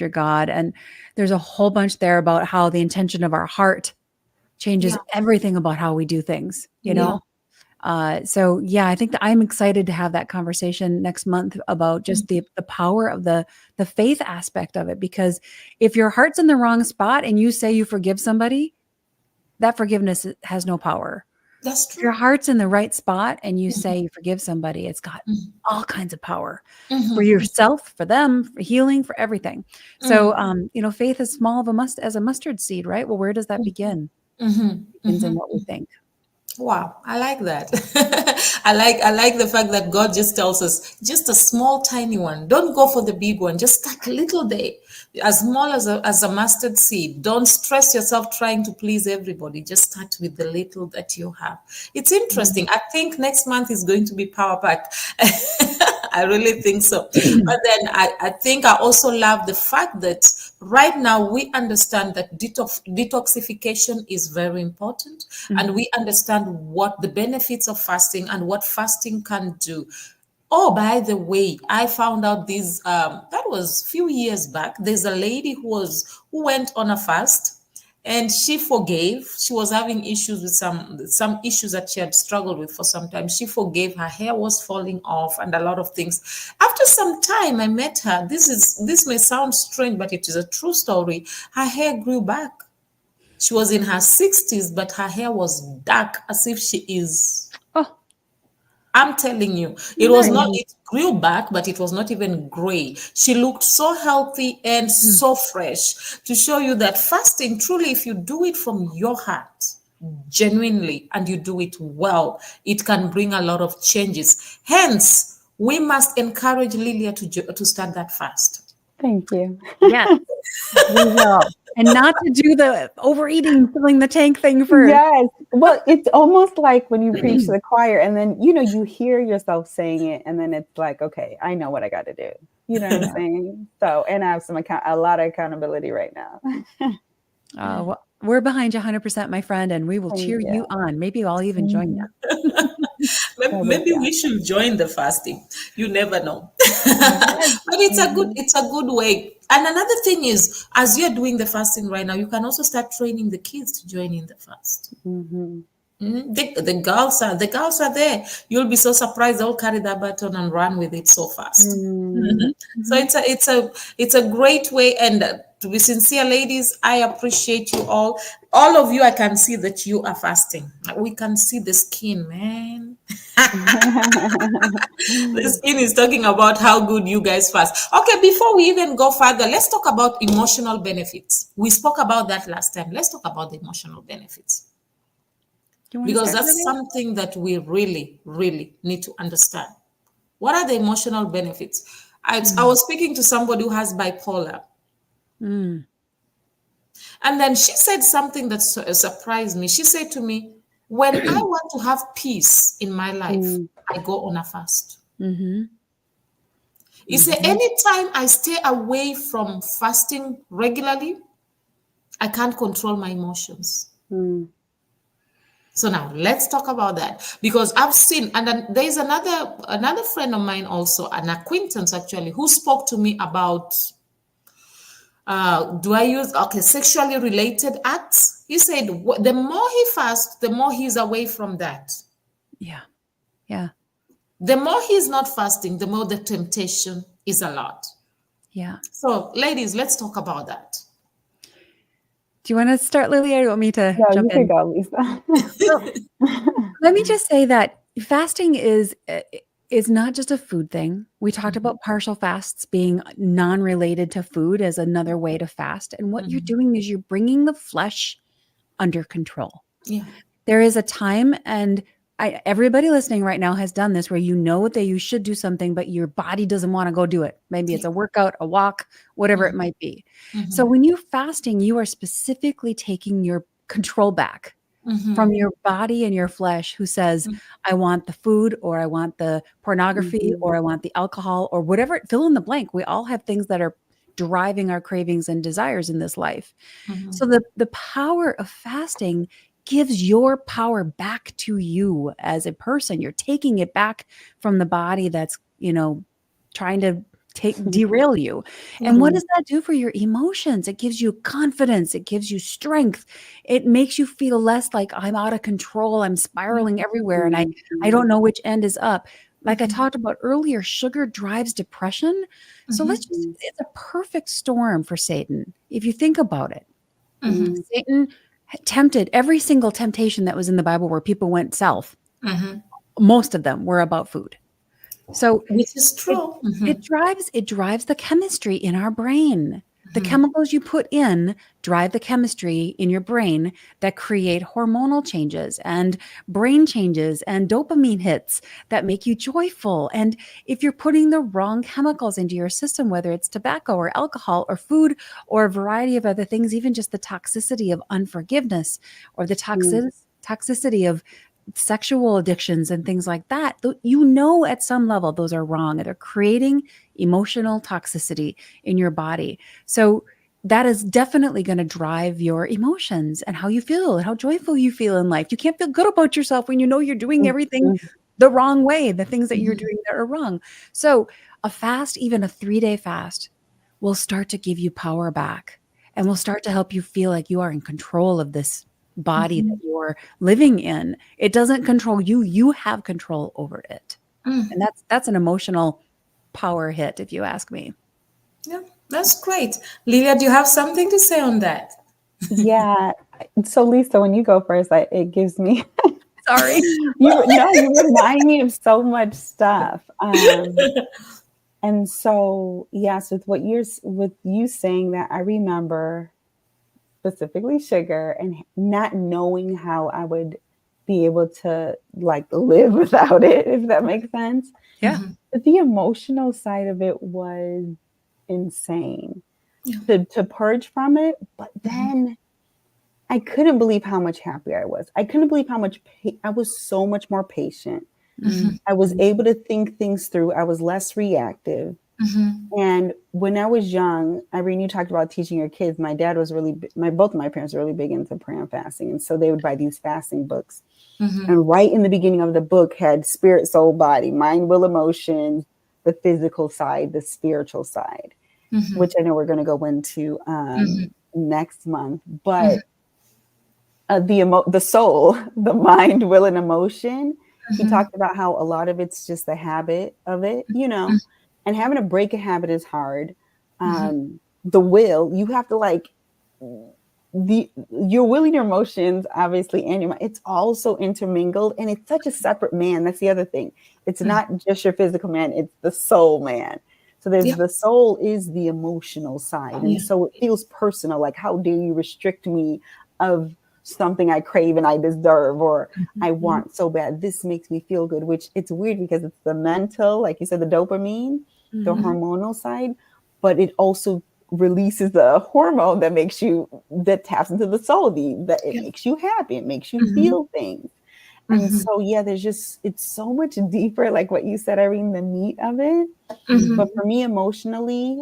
[SPEAKER 2] your God. And there's a whole bunch there about how the intention of our heart changes everything about how we do things, you know? So I think that I'm excited to have that conversation next month about just the power of the faith aspect of it, because if your heart's in the wrong spot and you say you forgive somebody, that forgiveness has no power.
[SPEAKER 1] That's true.
[SPEAKER 2] If your heart's in the right spot and you say you forgive somebody, it's got all kinds of power for yourself, for them, for healing, for everything. So, faith is small as a mustard seed, right? Well, where does that begin? It begins in what we think.
[SPEAKER 1] Wow, I like that. I like the fact that God just tells us just a small, tiny one. Don't go for the big one. Just start little there, as small as a mustard seed. Don't stress yourself trying to please everybody. Just start with the little that you have. It's interesting. I think next month is going to be power packed. I really think so. But then I think I also love the fact that right now we understand that detoxification is very important, and we understand what the benefits of fasting and what fasting can do. Oh, by the way, I found out that was a few years back. There's a lady who went on a fast, and she forgave. She was having issues with some issues that she had struggled with for some time. She forgave. Her hair was falling off and a lot of things. After some time, I met her. This may sound strange, but it is a true story. Her hair grew back. She was in her 60s, but her hair was dark as if she is.
[SPEAKER 2] Oh,
[SPEAKER 1] I'm telling you, it was not, it grew back, but it was not even gray. She looked so healthy and so fresh, to show you that fasting, truly, if you do it from your heart, genuinely, and you do it well, it can bring a lot of changes. Hence, we must encourage Lilia to start that fast.
[SPEAKER 3] Thank you.
[SPEAKER 2] yes, we will. And not to do the overeating, filling the tank thing first.
[SPEAKER 3] Yes. Well, it's almost like when you preach to the choir and then, you hear yourself saying it and then it's like, okay, I know what I got to do. You know what I'm saying? So, and I have a lot of accountability right now.
[SPEAKER 2] Well, we're behind you 100%, my friend, and we will cheer you on. Maybe I'll even join you.
[SPEAKER 1] Maybe we should join the fasting. You never know. But it's a good way. And another thing is, as you're doing the fasting right now, you can also start training the kids to join in the fast. The girls are there. You'll be so surprised. They'll carry that baton and run with it so fast. So it's a great way. And to be sincere, ladies, I appreciate you all. All of you, I can see that you are fasting. We can see the skin, man. The skin is talking about how good you guys fast. Okay, before we even go further, let's talk about emotional benefits. We spoke about that last time. Let's talk about the emotional benefits. Because that's something that we really, really need to understand. What are the emotional benefits? I was speaking to somebody who has bipolar. And then she said something that surprised me. She said to me, when I want to have peace in my life, I go on a fast. You say, anytime I stay away from fasting regularly, I can't control my emotions. So now let's talk about that, because I've seen, and then there's another friend of mine also, an acquaintance actually, who spoke to me about sexually related acts. He said the more he fasts, the more he's away from that.
[SPEAKER 2] Yeah.
[SPEAKER 1] The more he's not fasting, the more the temptation is a lot.
[SPEAKER 2] Yeah.
[SPEAKER 1] So ladies, let's talk about that.
[SPEAKER 2] Do you want to start, Lilia, or do you want me to jump in?
[SPEAKER 3] You can go, Lisa.
[SPEAKER 2] Let me just say that fasting is not just a food thing. We talked about partial fasts being non-related to food as another way to fast. And what you're doing is you're bringing the flesh under control.
[SPEAKER 1] Yeah.
[SPEAKER 2] There is a time, and everybody listening right now has done this, where you know that you should do something, but your body doesn't want to go do it. Maybe it's a workout, a walk, whatever it might be. So when you're fasting, you are specifically taking your control back from your body and your flesh, who says, I want the food, or I want the pornography, or I want the alcohol, or whatever, fill in the blank. We all have things that are driving our cravings and desires in this life. So the power of fasting gives your power back to you as a person. You're taking it back from the body that's, trying to derail you. And what does that do for your emotions? It gives you confidence. It gives you strength. It makes you feel less like I'm out of control. I'm spiraling everywhere and I don't know which end is up. Like I talked about earlier, sugar drives depression. So it's a perfect storm for Satan, if you think about it. Satan tempted every single temptation that was in the Bible where people went south. Most of them were about food. So
[SPEAKER 1] which is true.
[SPEAKER 2] It drives the chemistry in our brain. The chemicals you put in drive the chemistry in your brain that create hormonal changes and brain changes and dopamine hits that make you joyful. And if you're putting the wrong chemicals into your system, whether it's tobacco or alcohol or food or a variety of other things, even just the toxicity of unforgiveness or the toxicity of sexual addictions and things like that, at some level those are wrong. They're creating emotional toxicity in your body. So that is definitely going to drive your emotions and how you feel and how joyful you feel in life. You can't feel good about yourself when you know you're doing everything the wrong way, the things that you're doing that are wrong. So a fast, even a 3-day fast, will start to give you power back. and will start to help you feel like you are in control of this body that you're living in. It doesn't control you. You have control over it. And that's an emotional power hit, if you ask me.
[SPEAKER 1] Yeah, that's great. Lilia, do you have something to say on that?
[SPEAKER 3] Yeah. So Lisa, when you go first, it gives me
[SPEAKER 2] Sorry.
[SPEAKER 3] you remind me of so much stuff. And so yes, with you saying that, I remember specifically sugar and not knowing how I would be able to like live without it, if that makes sense.
[SPEAKER 2] Yeah.
[SPEAKER 3] But the emotional side of it was insane to purge from it. But then I couldn't believe how much happier I was. I couldn't believe how much I was so much more patient. I was able to think things through. I was less reactive. And when I was young, Irene, you talked about teaching your kids. My dad was both of my parents were really big into prayer and fasting. And so they would buy these fasting books. And right in the beginning of the book had spirit, soul, body, mind, will, emotion, the physical side, the spiritual side, which I know we're going to go into next month. But the soul, the mind, will, and emotion, he talked about how a lot of it's just the habit of it, and having to break a habit is hard. The will, you have to like your will and your emotions, obviously, and your mind, it's also intermingled, and it's such a separate man. That's the other thing. It's not just your physical man, it's the soul man. So there's the soul is the emotional side. And so it feels personal. Like, how dare you restrict me of something I crave and I deserve, or I want so bad. This makes me feel good, which it's weird because it's the mental, like you said, the dopamine, the hormonal side, but it also releases the hormone that taps into the soul, that it makes you happy. It makes you feel things. And so, it's so much deeper, like what you said, Irene, the meat of it. But for me, emotionally,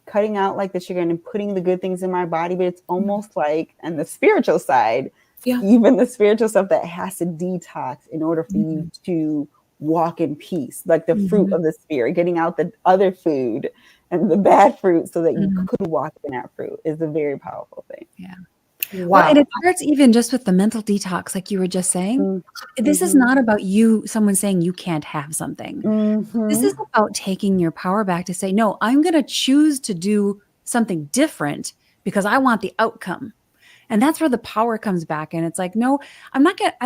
[SPEAKER 3] cutting out like the sugar and putting the good things in my body, but it's almost like, and the spiritual side, even the spiritual stuff that has to detox in order for you to walk in peace, like the fruit of the spirit, getting out the other food and the bad fruit so that you could walk in that fruit is a very powerful thing.
[SPEAKER 2] Yeah.
[SPEAKER 1] Wow.
[SPEAKER 2] Well, and it starts even just with the mental detox, like you were just saying. This is not about someone saying you can't have something. This is about taking your power back to say, no, I'm going to choose to do something different because I want the outcome. And that's where the power comes back. And it's like, no, I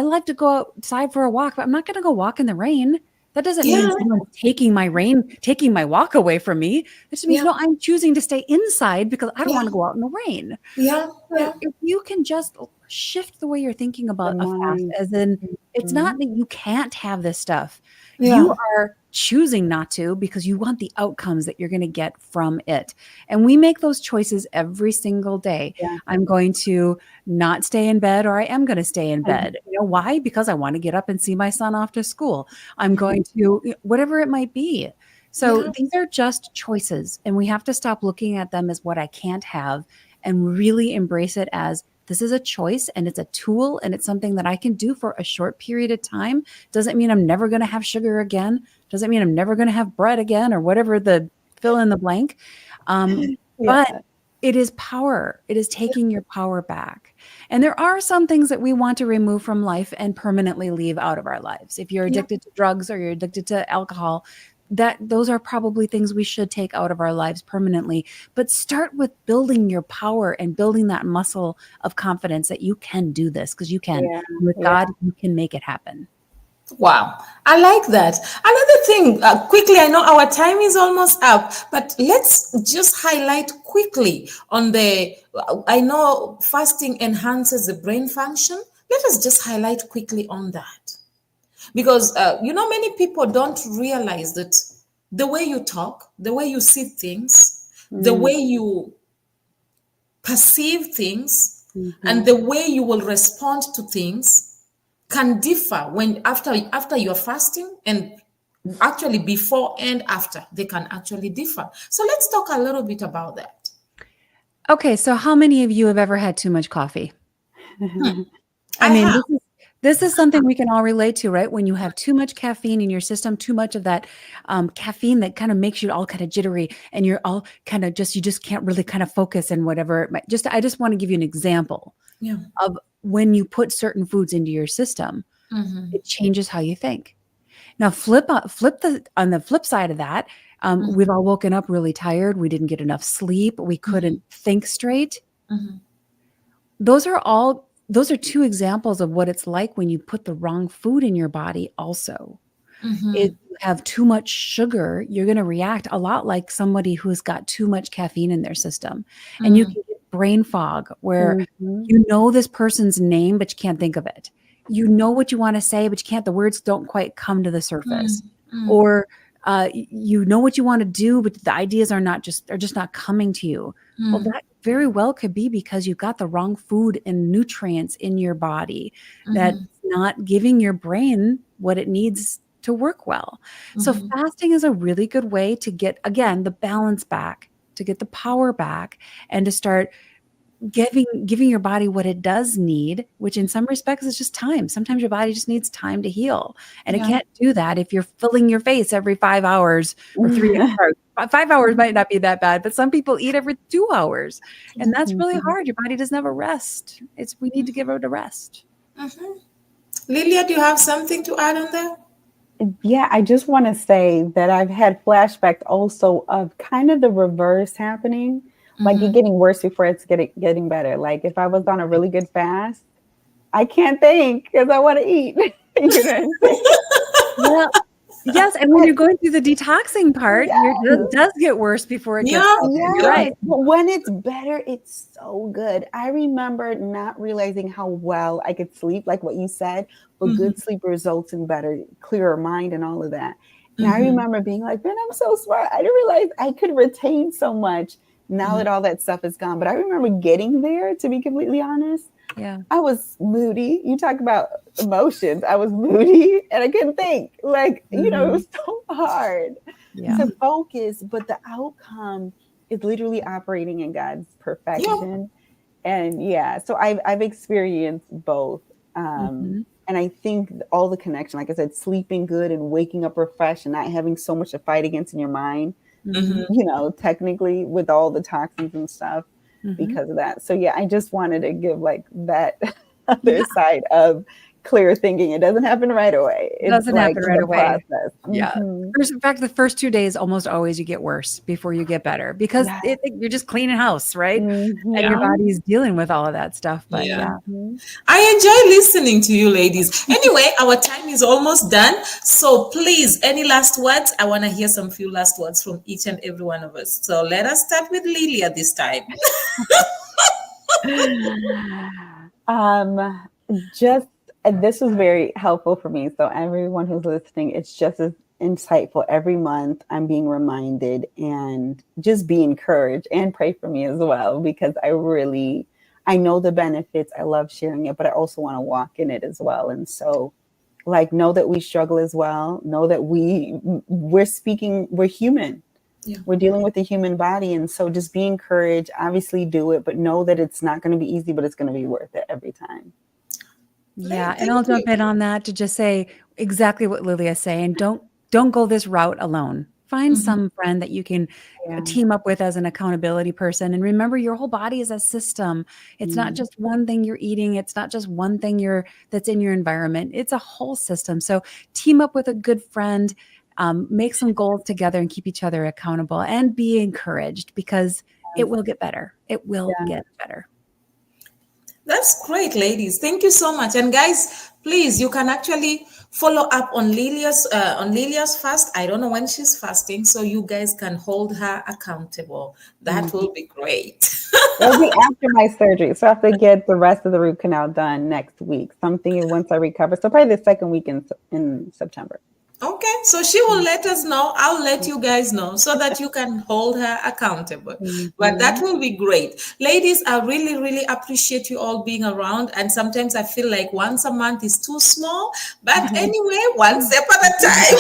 [SPEAKER 2] like to go outside for a walk, but I'm not going to go walk in the rain. That doesn't mean someone's taking my walk away from me. It just means, no, I'm choosing to stay inside because I don't want to go out in the rain. If you can just shift the way you're thinking about a fast, as in, it's not that you can't have this stuff. You are choosing not to because you want the outcomes that you're going to get from it. And we make those choices every single day. I'm going to not stay in bed, or I am going to stay in bed. You know why? Because I want to get up and see my son off to school. I'm going to, whatever it might be. So these are just choices, and we have to stop looking at them as what I can't have and really embrace it as this is a choice, and it's a tool, and it's something that I can do for a short period of time. Doesn't mean I'm never going to have sugar again. Doesn't mean I'm never going to have bread again, or whatever the fill in the blank. But it is power. It is taking your power back. And there are some things that we want to remove from life and permanently leave out of our lives. If you're addicted to drugs or you're addicted to alcohol, those are probably things we should take out of our lives permanently. But start with building your power and building that muscle of confidence that you can do this, because you can. With God, you can make it happen.
[SPEAKER 1] Wow, I like that. Another thing, quickly, I know our time is almost up, but let's just highlight quickly on I know fasting enhances the brain function. Let us just highlight quickly on that. Because, many people don't realize that the way you talk, the way you see things, the way you perceive things, and the way you will respond to things can differ when after you're fasting, and actually before and after they can actually differ. So let's talk a little bit about that.
[SPEAKER 2] Okay, so how many of you have ever had too much coffee? This is something we can all relate to, right? When you have too much caffeine in your system, too much of that caffeine that kind of makes you all kind of jittery, and you're all kind of you just can't really kind of focus and whatever. I just want to give you an example of when you put certain foods into your system, it changes how you think. Now, on the flip side of that, we've all woken up really tired. We didn't get enough sleep. We couldn't think straight. Those are two examples of what it's like when you put the wrong food in your body also. If you have too much sugar, you're going to react a lot like somebody who's got too much caffeine in their system. And you can get brain fog where you know this person's name, but you can't think of it. You know what you want to say, but you can't, the words don't quite come to the surface. Or you know what you want to do, but the ideas they're just not coming to you. Well, that very well could be because you've got the wrong food and nutrients in your body that's not giving your brain what it needs to work well. So fasting is a really good way to get, again, the balance back, to get the power back, and to start giving your body what it does need, which in some respects is just time. Sometimes your body just needs time to heal. And it can't do that if you're filling your face every 5 hours or 3 hours. 5 hours might not be that bad, but some people eat every 2 hours. And that's really hard. Your body doesn't have a rest. We need to give it a rest.
[SPEAKER 1] Lilia, do you have something to add on that?
[SPEAKER 3] Yeah, I just want to say that I've had flashbacks also of kind of the reverse happening. Like it getting worse before it's getting better. Like if I was on a really good fast, I can't think because I want to eat. You know what I'm saying?
[SPEAKER 2] Well, yes, and when you're going through the detoxing part, it does get worse before it gets better.
[SPEAKER 3] Yeah.
[SPEAKER 2] Right.
[SPEAKER 3] But when it's better, it's so good. I remember not realizing how well I could sleep, like what you said, but good sleep results in better, clearer mind and all of that. And I remember being like, man, I'm so smart. I didn't realize I could retain so much now that all that stuff is gone. But I remember getting there, to be completely honest.
[SPEAKER 2] Yeah.
[SPEAKER 3] I was moody. You talk about emotions. I was moody and I couldn't think. Like, you know, it was so hard to focus, but the outcome is literally operating in God's perfection. And so I've experienced both. And I think all the connection, like I said, sleeping good and waking up refreshed and not having so much to fight against in your mind, you know, technically with all the toxins and stuff because of that. So yeah, I just wanted to give like that other side of clear thinking. It doesn't happen right away.
[SPEAKER 2] It doesn't happen right away.
[SPEAKER 3] Process.
[SPEAKER 2] Yeah. In fact, the first 2 days almost always you get worse before you get better because you're just cleaning house, right? And your body's dealing with all of that stuff. But
[SPEAKER 1] I enjoy listening to you ladies. Anyway, our time is almost done. So please, any last words? I want to hear some few last words from each and every one of us. So let us start with Lilia this time.
[SPEAKER 3] This was very helpful for me. So everyone who's listening, it's just as insightful. Every month I'm being reminded and just be encouraged and pray for me as well, because I know the benefits. I love sharing it, but I also want to walk in it as well. And so like, know that we struggle as well. Know that we're human. Yeah. We're dealing with the human body. And so just be encouraged, obviously do it, but know that it's not going to be easy, but it's going to be worth it every time.
[SPEAKER 2] Yeah. And I'll jump in on that to just say exactly what Lilia is saying. Don't go this route alone. Find some friend that you can team up with as an accountability person. And remember, your whole body is a system. It's not just one thing you're eating. It's not just one thing that's in your environment. It's a whole system. So team up with a good friend, make some goals together and keep each other accountable and be encouraged because it will get better. It will get better.
[SPEAKER 1] That's great, ladies. Thank you so much. And guys, please, you can actually follow up on Lilia's fast. I don't know when she's fasting, so you guys can hold her accountable. That will be great.
[SPEAKER 3] It'll be after my surgery. So I have to get the rest of the root canal done next week. Something once I recover. So probably the second week in September.
[SPEAKER 1] Okay, so she will let us know. I'll let you guys know so that you can hold her accountable. But that will be great. Ladies, I really, really appreciate you all being around. And sometimes I feel like once a month is too small. But anyway, one step at a time.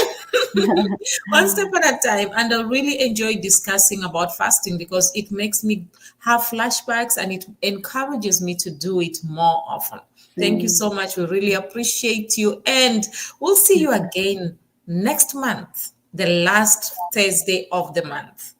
[SPEAKER 1] One step at a time. And I really enjoy discussing about fasting because it makes me have flashbacks and it encourages me to do it more often. Thank you so much. We really appreciate you. And we'll see you again next month, the last Thursday of the month.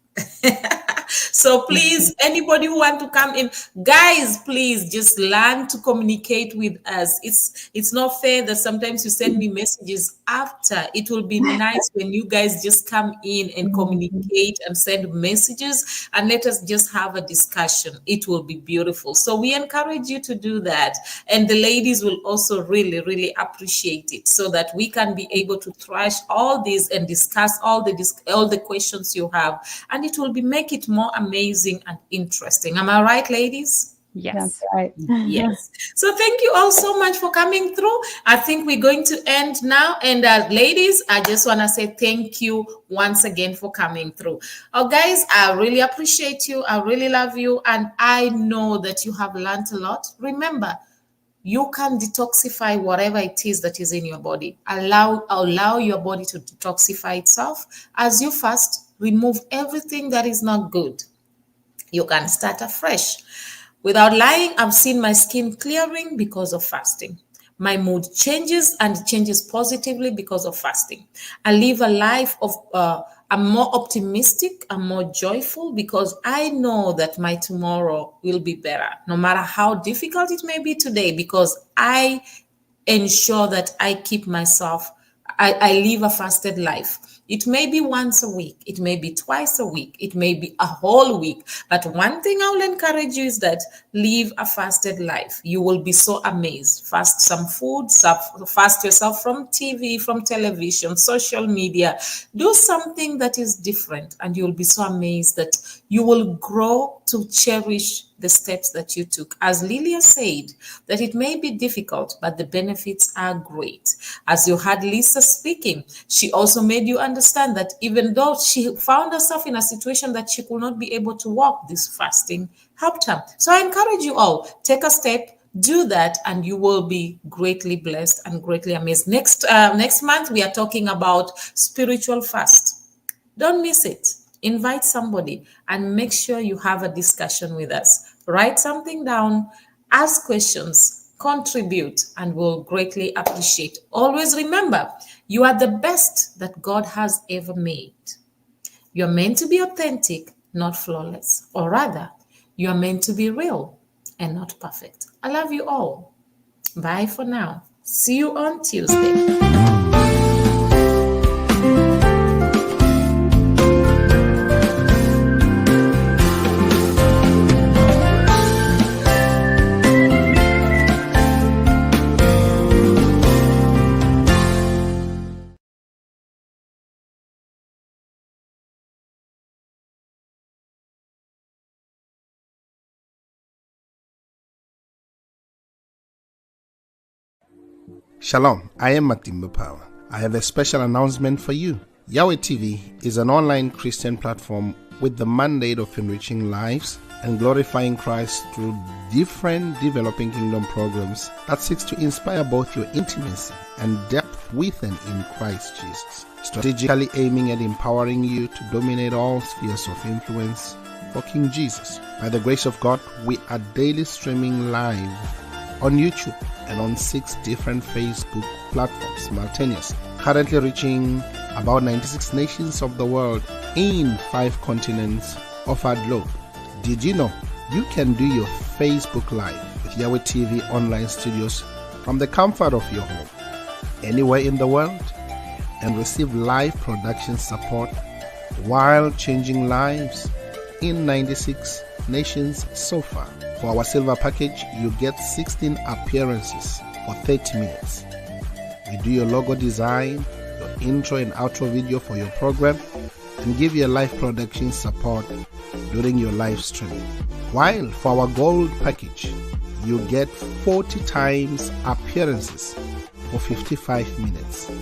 [SPEAKER 1] So please, anybody who want to come in, guys, please just learn to communicate with us. It's not fair that sometimes you send me messages after. It will be nice when you guys just come in and communicate and send messages and let us just have a discussion. It will be beautiful. So we encourage you to do that. And the ladies will also really, really appreciate it so that we can be able to thrash all this and discuss all the questions you have. And it will make it more amazing and interesting. Am I right, ladies?
[SPEAKER 2] Yes.
[SPEAKER 3] That's right.
[SPEAKER 1] Yes. So thank you all so much for coming through. I think we're going to end now. And ladies, I just want to say thank you once again for coming through. Oh, guys, I really appreciate you. I really love you. And I know that you have learned a lot. Remember, you can detoxify whatever it is that is in your body. Allow your body to detoxify itself. As you fast, remove everything that is not good. You can start afresh. Without lying, I've seen my skin clearing because of fasting. My mood changes and changes positively because of fasting. I live a life of, I'm more optimistic, I'm more joyful because I know that my tomorrow will be better, no matter how difficult it may be today, because I ensure that I keep myself, I live a fasted life. It may be once a week, it may be twice a week, it may be a whole week. But one thing I will encourage you is that live a fasted life. You will be so amazed. Fast some food, fast yourself from TV, from television, social media. Do something that is different, and you'll be so amazed that you will grow to cherish the steps that you took. As Lillia said, that it may be difficult, but the benefits are great. As you heard Lisa speaking, she also made you understand that even though she found herself in a situation that she could not be able to walk, this fasting helped her. So I encourage you all, take a step, do that, and you will be greatly blessed and greatly amazed. Next month, we are talking about spiritual fast. Don't miss it. Invite somebody and make sure you have a discussion with us. Write something down, ask questions, contribute, and we'll greatly appreciate. Always remember, you are the best that God has ever made. You're meant to be authentic, not flawless. Or rather, you are meant to be real and not perfect. I love you all. Bye for now. See you on Tuesday.
[SPEAKER 4] Shalom, I am Matimba Power. I have a special announcement for you. Yahweh TV is an online Christian platform with the mandate of enriching lives and glorifying Christ through different developing kingdom programs that seeks to inspire both your intimacy and depth with and in Christ Jesus, strategically aiming at empowering you to dominate all spheres of influence for King Jesus. By the grace of God, we are daily streaming live on YouTube and on 6 different Facebook platforms simultaneously, currently reaching about 96 nations of the world in 5 continents of our globe. Did you know you can do your Facebook Live with Yahweh TV online studios from the comfort of your home, anywhere in the world, and receive live production support while changing lives in 96 nations so far? For our silver package, you get 16 appearances for 30 minutes. We do your logo design, your intro and outro video for your program, and give you a live production support during your live streaming. While for our gold package, you get 40 times appearances for 55 minutes.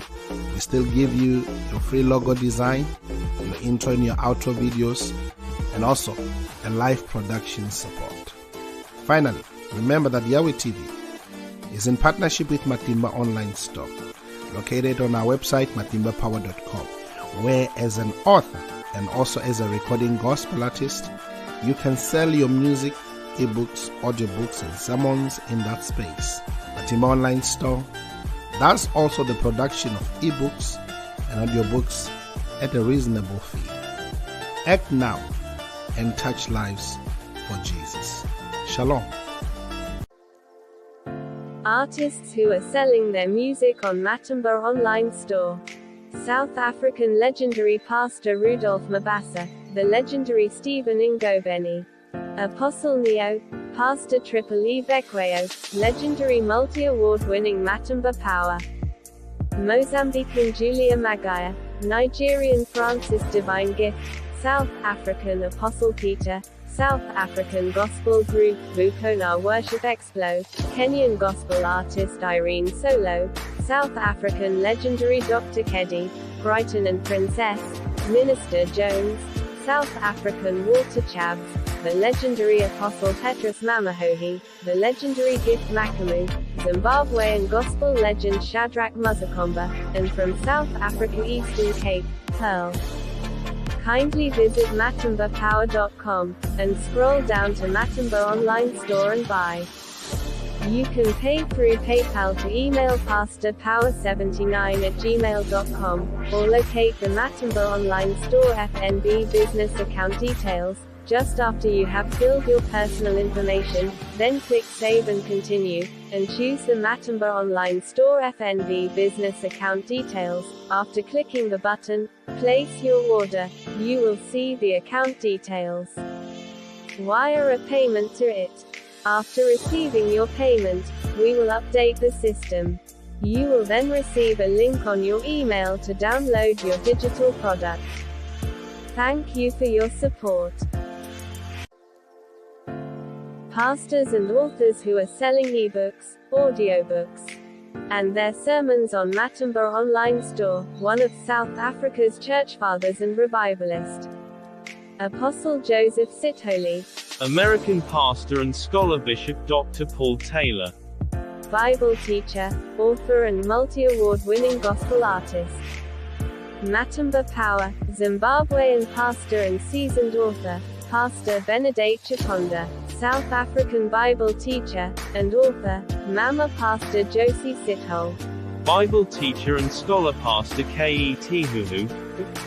[SPEAKER 4] We still give you your free logo design, your intro and your outro videos, and also a live production support. Finally, remember that Yahweh TV is in partnership with Matimba Online Store, located on our website, matimbapower.com, where as an author and also as a recording gospel artist, you can sell your music, ebooks, audiobooks, and sermons in that space. Matimba Online Store does also the production of ebooks and audiobooks at a reasonable fee. Act now and touch lives for Jesus. Shalom.
[SPEAKER 5] Artists who are selling their music on Matimba Online Store. South African legendary pastor Rudolph Mabasa, the legendary Stephen Ngobeni, Apostle Neo, Pastor Triple E Bekweyo, legendary multi-award-winning Matimba Power, Mozambican Julia Magaya, Nigerian Francis Divine Gift, South African Apostle Peter, South African gospel group Bukona Worship Explo, Kenyan gospel artist Irene Solo, South African legendary Dr. Keddy, Brighton and Princess, Minister Jones, South African Walter Chabs, the legendary Apostle Petrus Mamahohi, the legendary Gift Makamu, Zimbabwean gospel legend Shadrach Muzakomba, and from South Africa Eastern Cape, Pearl. Kindly visit matimbapower.com, and scroll down to Matimba Online Store and buy. You can pay through PayPal to email pastorpower79@gmail.com, or locate the Matimba Online Store FNB business account details, just after you have filled your personal information, then click Save and Continue, and choose the Matimba Online Store FNB business account details. After clicking the button, Place Your Order, you will see the account details. Wire a payment to it. After receiving your payment, we will update the system. You will then receive a link on your email to download your digital product. Thank you for your support. Pastors and authors who are selling ebooks, audiobooks, and their sermons on Matimba Online Store, one of South Africa's church fathers and revivalist, Apostle Joseph Sitholy,
[SPEAKER 6] American pastor and scholar Bishop Dr. Paul Taylor,
[SPEAKER 5] Bible teacher, author and multi-award-winning gospel artist, Matimba Power, Zimbabwean pastor and seasoned author, Pastor Benedict Chikonda, South African Bible teacher, and author, Mama Pastor Josie Sithole,
[SPEAKER 6] Bible teacher and scholar Pastor K.E.T. Huhu,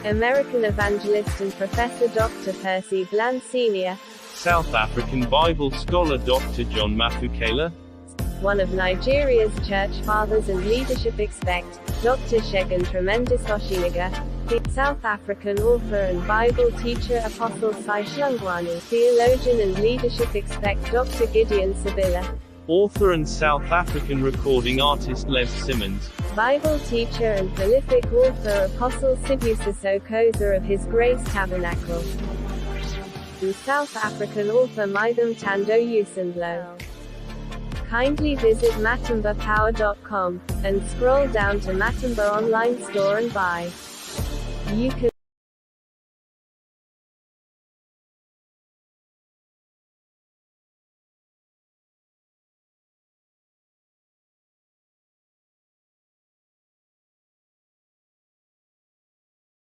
[SPEAKER 5] American evangelist and professor Dr. Percy Bland Sr.,
[SPEAKER 6] South African Bible scholar Dr. John Mafukela,
[SPEAKER 5] one of Nigeria's church fathers and leadership expect, Dr. Shegun Tremendous Oshiniga, the South African author and Bible teacher Apostle Sai Shlungwani, theologian and leadership expect Dr. Gideon Sabila,
[SPEAKER 6] author and South African recording artist Les Simmons,
[SPEAKER 5] Bible teacher and prolific author Apostle Sibusiso Koza of His Grace Tabernacle, and South African author Mitham Tando Usendlo. Kindly visit matimbapower.com, and scroll down to Matimba Online Store and buy. You can